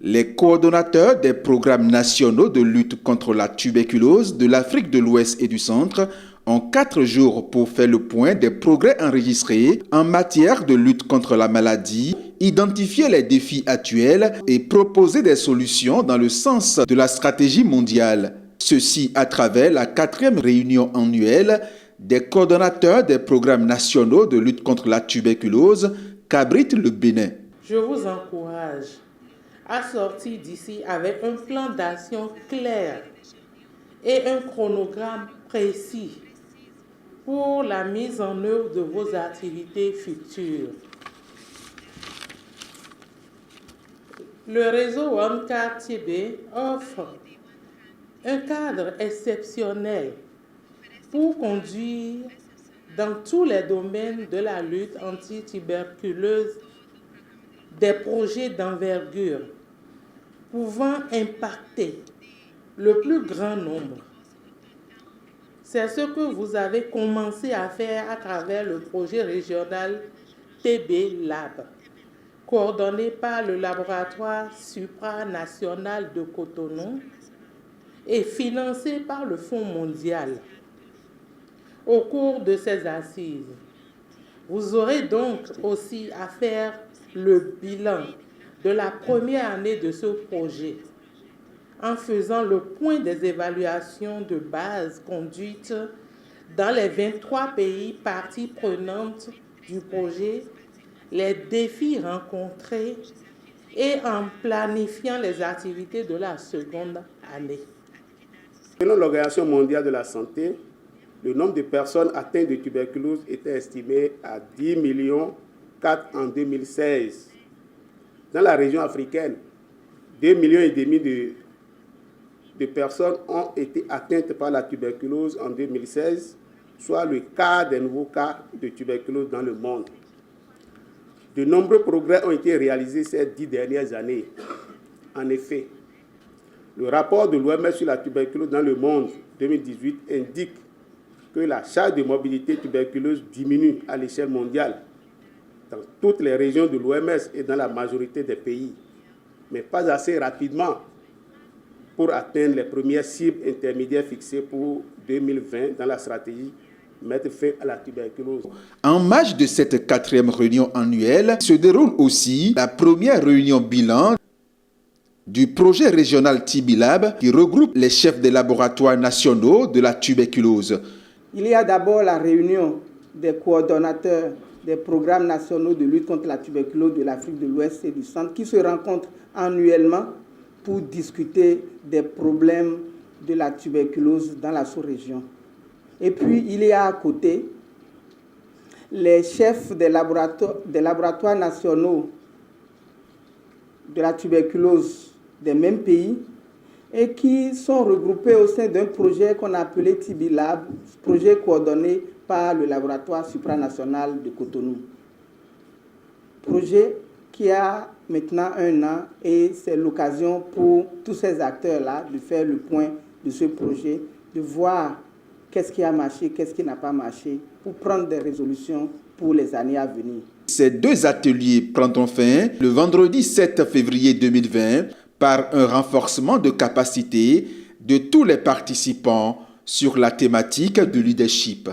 Les coordonnateurs des programmes nationaux de lutte contre la tuberculose de l'Afrique de l'Ouest et du Centre ont 4 jours pour faire le point des progrès enregistrés en matière de lutte contre la maladie, identifier les défis actuels et proposer des solutions dans le sens de la stratégie mondiale. Ceci à travers la 4e réunion annuelle des coordonnateurs des programmes nationaux de lutte contre la tuberculose qu'abrite le Bénin. Je vous encourage à sortir d'ici avec un plan d'action clair et un chronogramme précis pour la mise en œuvre de vos activités futures. Le réseau OneCard-TB offre un cadre exceptionnel pour conduire dans tous les domaines de la lutte anti-tuberculeuse des projets d'envergure pouvant impacter le plus grand nombre. C'est ce que vous avez commencé à faire à travers le projet régional TB Lab, coordonné par le laboratoire supranational de Cotonou et financé par le Fonds mondial. Au cours de ces assises, vous aurez donc aussi à faire le bilan de la première année de ce projet en faisant le point des évaluations de base conduites dans les 23 pays parties prenantes du projet, les défis rencontrés et en planifiant les activités de la seconde année. Selon l'Organisation mondiale de la santé, le nombre de personnes atteintes de tuberculose était estimé à 10,4 millions en 2016. Dans la région africaine, 2,5 millions de personnes ont été atteintes par la tuberculose en 2016, soit le quart des nouveaux cas de tuberculose dans le monde. De nombreux progrès ont été réalisés ces 10 dernières années. En effet, le rapport de l'OMS sur la tuberculose dans le monde 2018 indique que la charge de mobilité tuberculeuse diminue à l'échelle mondiale dans toutes les régions de l'OMS et dans la majorité des pays, mais pas assez rapidement pour atteindre les premières cibles intermédiaires fixées pour 2020 dans la stratégie Mettre fin à la tuberculose. En marge de cette 4e réunion annuelle se déroule aussi la première réunion bilan du projet régional TB Lab qui regroupe les chefs des laboratoires nationaux de la tuberculose. Il y a d'abord la réunion des coordonnateurs des programmes nationaux de lutte contre la tuberculose de l'Afrique de l'Ouest et du Centre qui se rencontrent annuellement pour discuter des problèmes de la tuberculose dans la sous-région. Et puis, il y a à côté les chefs des laboratoires nationaux de la tuberculose des mêmes pays et qui sont regroupés au sein d'un projet qu'on a appelé TB Lab, projet coordonné par le laboratoire supranational de Cotonou. Projet qui a maintenant 1 an et c'est l'occasion pour tous ces acteurs-là de faire le point de ce projet, de voir qu'est-ce qui a marché, qu'est-ce qui n'a pas marché, pour prendre des résolutions pour les années à venir. Ces 2 ateliers prendront fin le vendredi 7 février 2020 par un renforcement de capacité de tous les participants sur la thématique du leadership.